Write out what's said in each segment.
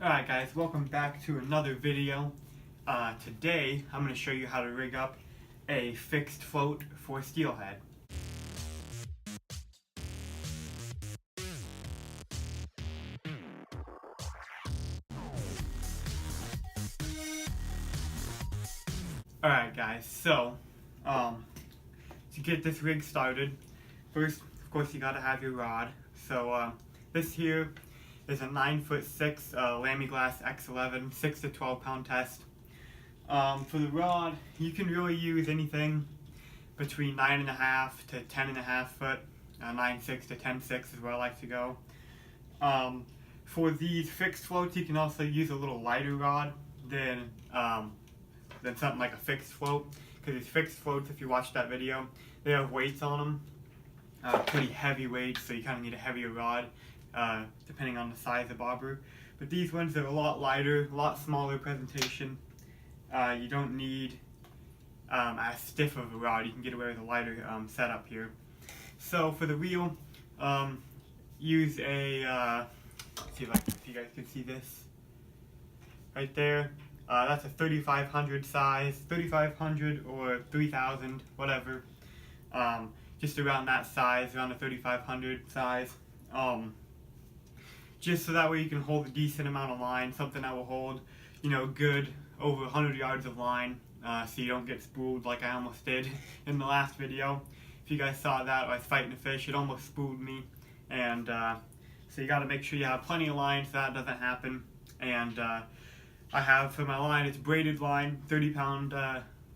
Alright guys, welcome back to another video. Today I'm going to show you how to rig up a fixed float for steelhead. Alright guys, so to get this rig started, first of course you gotta have your rod. So this here is a 9'6" Lamy Glass X11 6 to 12 pound test. For the rod, you can really use anything between 9.5 to 10.5 foot. 9'6" to 10'6" is where I like to go. For these fixed floats, you can also use a little lighter rod than something like a fixed float, because these fixed floats, if you watch that video, they have weights on them, pretty heavy weights, so you kind of need a heavier rod depending on the size of bobber. But these ones are a lot lighter, a lot smaller presentation. You don't need as stiff of a rod. You can get away with a lighter setup here. So for the reel, use a let's see if you guys can see this right there. That's a 3500 size, 3500 or 3000, whatever. Just around that size, around the 3500 size. Just so that way you can hold a decent amount of line, something that will hold, good over 100 yards of line, so you don't get spooled like I almost did in the last video. If you guys saw that, I was fighting a fish, it almost spooled me, and so you got to make sure you have plenty of line so that doesn't happen. And I have for my line, it's braided line, 30 pound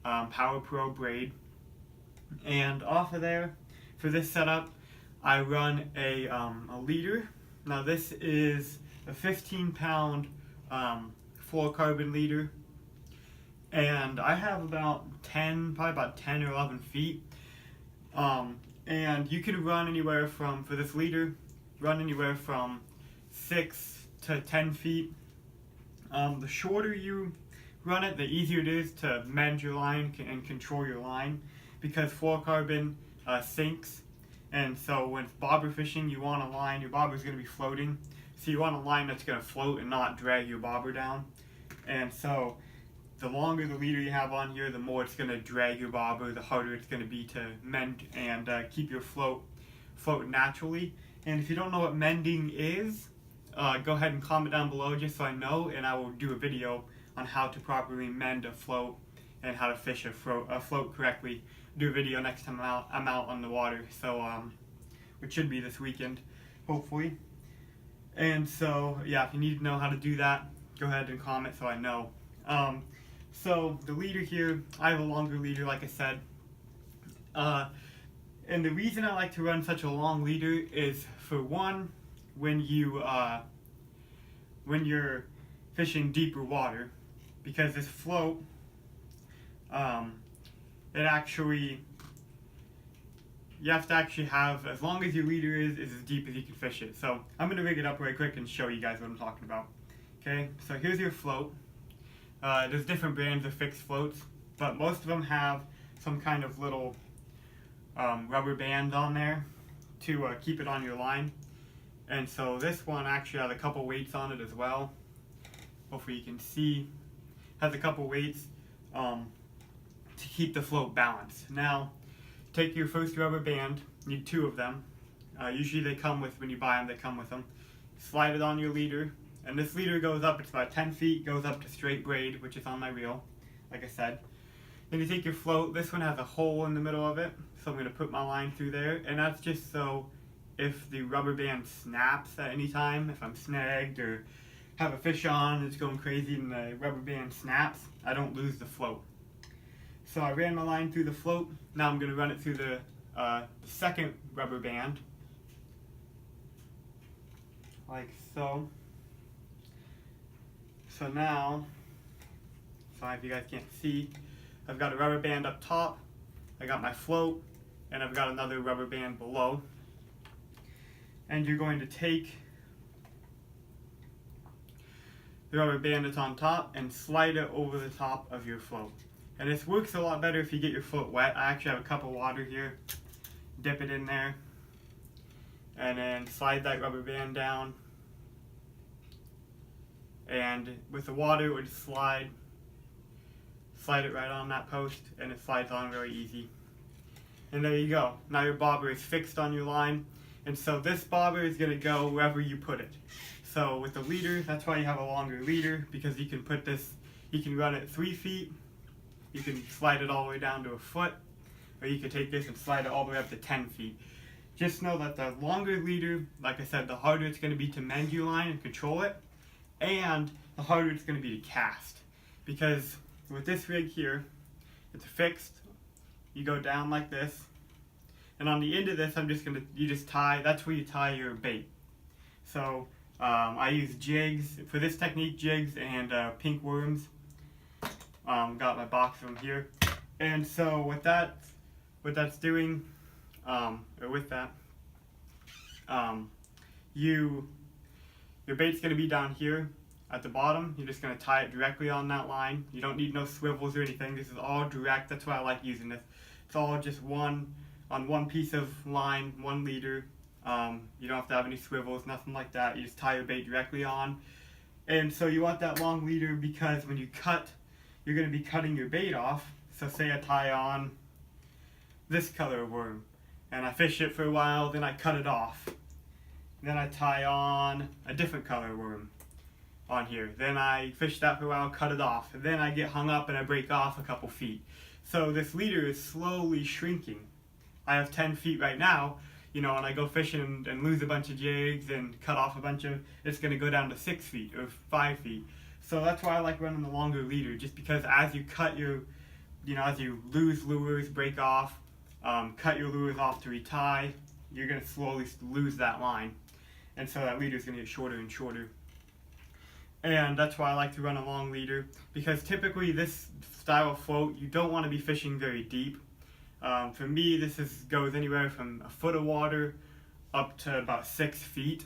Power Pro braid, and off of there, for this setup, I run a leader. Now this is a 15 pound fluorocarbon leader, and I have probably about 10 or 11 feet, and you can run anywhere from, for this leader, run anywhere from 6 to 10 feet. The shorter you run it, the easier it is to mend your line and control your line, because fluorocarbon sinks. And so when it's bobber fishing, you want a line, your bobber is going to be floating. So you want a line that's going to float and not drag your bobber down. And so the longer the leader you have on here, the more it's going to drag your bobber, the harder it's going to be to mend and keep your float naturally. And if you don't know what mending is, go ahead and comment down below just so I know, and I will do a video on how to properly mend a float and how to fish a float correctly. Do a video next time I'm out on the water, so which should be this weekend, hopefully. And so yeah, if you need to know how to do that, go ahead and comment so I know. So the leader here, I have a longer leader, like I said, and the reason I like to run such a long leader is, for one, when you're fishing deeper water, because this float, you have to actually have, as long as your leader is as deep as you can fish it. So I'm going to rig it up right quick and show you guys what I'm talking about. Okay, so here's your float. There's different brands of fixed floats, but most of them have some kind of little rubber band on there to keep it on your line. And so this one actually has a couple weights on it as well. Hopefully you can see. Has a couple weights to keep the float balanced. Now, take your first rubber band, you need 2 of them. Usually they come with, when you buy them, they come with them. Slide it on your leader, and this leader goes up, it's about 10 feet, goes up to straight braid, which is on my reel, like I said. Then you take your float, this one has a hole in the middle of it, so I'm going to put my line through there, and that's just so if the rubber band snaps at any time, if I'm snagged or have a fish on, it's going crazy and the rubber band snaps, I don't lose the float. So I ran my line through the float. Now I'm going to run it through the second rubber band, like so. So now, sorry if you guys can't see, I've got a rubber band up top, I got my float, and I've got another rubber band below. And you're going to take the rubber band that's on top and slide it over the top of your float. And this works a lot better if you get your float wet. I actually have a cup of water here. Dip it in there. And then slide that rubber band down. and with the water it would slide it right on that post, and it slides on very easy. And there you go. Now your bobber is fixed on your line, and so this bobber is going to go wherever you put it. So with the leader, that's why you have a longer leader, because you can put this, you can run it 3 feet, you can slide it all the way down to a foot, or you can take this and slide it all the way up to 10 feet. Just know that the longer leader, like I said, the harder it's going to be to mend your line and control it, and the harder it's going to be to cast. Because with this rig here, it's fixed, you go down like this, and on the end of this, you just tie, that's where you tie your bait. So I use jigs, for this technique, jigs and pink worms. Got my box from here. And so what that's doing, your bait's going to be down here at the bottom. You're just going to tie it directly on that line. You don't need no swivels or anything. This is all direct. That's why I like using this. It's all just on one piece of line, one leader. You don't have to have any swivels, nothing like that. You just tie your bait directly on. And so you want that long leader because when you cut, you're going to be cutting your bait off. So say I tie on this color worm, and I fish it for a while, then I cut it off. Then I tie on a different color worm on here. Then I fish that for a while, cut it off. And then I get hung up and I break off a couple feet. So this leader is slowly shrinking. I have 10 feet right now, and I go fishing and lose a bunch of jigs and cut off a bunch of, it's going to go down to 6 feet or 5 feet. So that's why I like running the longer leader, just because as you cut as you lose lures, break off, cut your lures off to retie, you're going to slowly lose that line. And so that leader is going to get shorter and shorter. And that's why I like to run a long leader, because typically this style of float, you don't want to be fishing very deep. For me, this goes anywhere from a foot of water up to about 6 feet,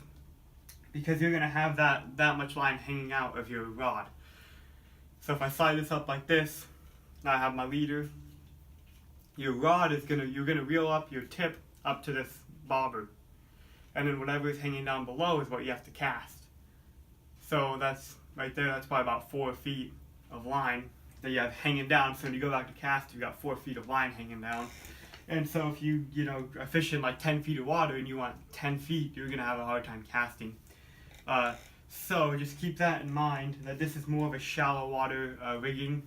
because you're going to have that much line hanging out of your rod. So if I slide this up like this, now I have my leader, your rod you're going to reel up your tip up to this bobber, and then whatever is hanging down below is what you have to cast. So that's right there, that's probably about 4 feet of line that you have hanging down. So when you go back to cast, you've got 4 feet of line hanging down. And so if you are fishing like 10 feet of water and you want 10 feet, you're going to have a hard time casting. So just keep that in mind, that this is more of a shallow water rigging.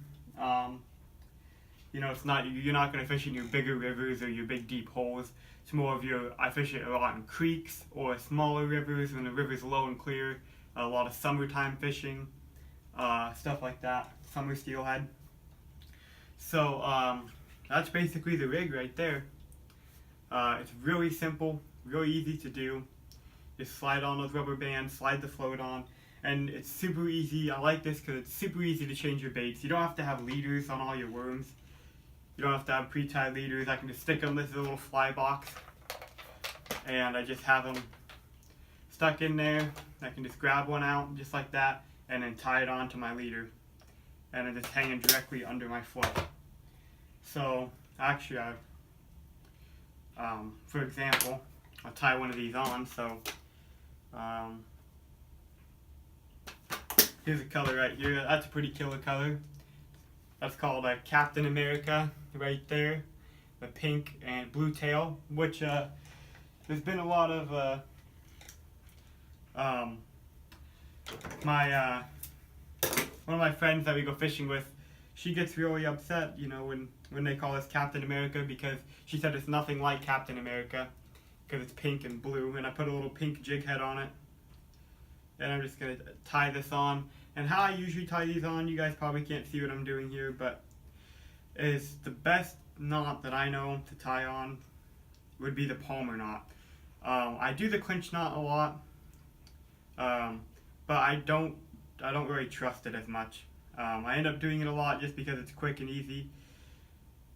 It's not, you're not going to fish in your bigger rivers or your big deep holes. It's more of I fish it a lot in creeks or smaller rivers when the river's low and clear. A lot of summertime fishing, stuff like that, summer steelhead. So that's basically the rig right there. It's really simple, really easy to do. Just slide on those rubber bands, slide the float on, and it's super easy. I like this because it's super easy to change your baits. You don't have to have leaders on all your worms. You don't have to have pre-tied leaders. I can just stick them in this little fly box, and I just have them stuck in there. I can just grab one out just like that and then tie it onto my leader, and it's just hanging directly under my foot. So actually, for example, I'll tie one of these on. So here's a color right here. That's a pretty killer color. That's called Captain America right there. The pink and blue tail, which there's been a lot of one of my friends that we go fishing with, she gets really upset, when they call us Captain America, because she said it's nothing like Captain America, because it's pink and blue, and I put a little pink jig head on it. And I'm just going to tie this on. And how I usually tie these on, you guys probably can't see what I'm doing here, but is the best knot that I know to tie on would be the Palmer knot. I do the clinch knot a lot, but I don't really trust it as much. I end up doing it a lot just because it's quick and easy,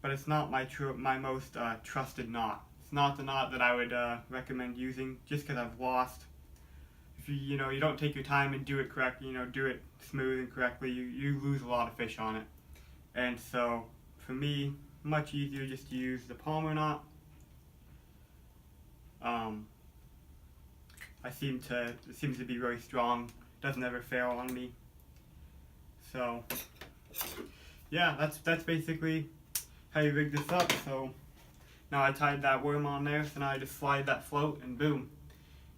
but it's not my most trusted knot. It's not the knot that I would recommend using, just because I've lost. If you don't take your time and do it correctly, do it smooth and correctly, you lose a lot of fish on it. And so for me, much easier just to use the Palmer knot. It seems to be really strong, doesn't ever fail on me. So yeah, that's basically how you rig this up. So now I tied that worm on there, so now I just slide that float and boom.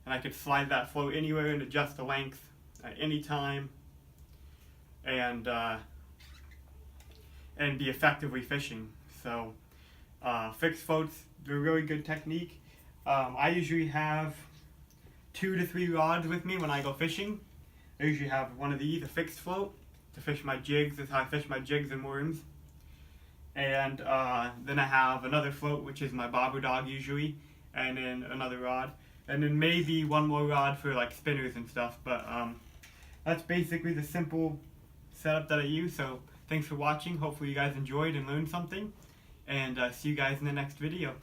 And I could slide that float anywhere and adjust the length at any time and be effectively fishing. So fixed floats, they're a really good technique. I usually have 2 to 3 rods with me when I go fishing. I usually have one of these, a fixed float, to fish my jigs. That's how I fish my jigs and worms. And then I have another float, which is my bobber dog usually, and then another rod, and then maybe one more rod for like spinners and stuff. But that's basically the simple setup that I use. So thanks for watching. Hopefully you guys enjoyed and learned something, and see you guys in the next video.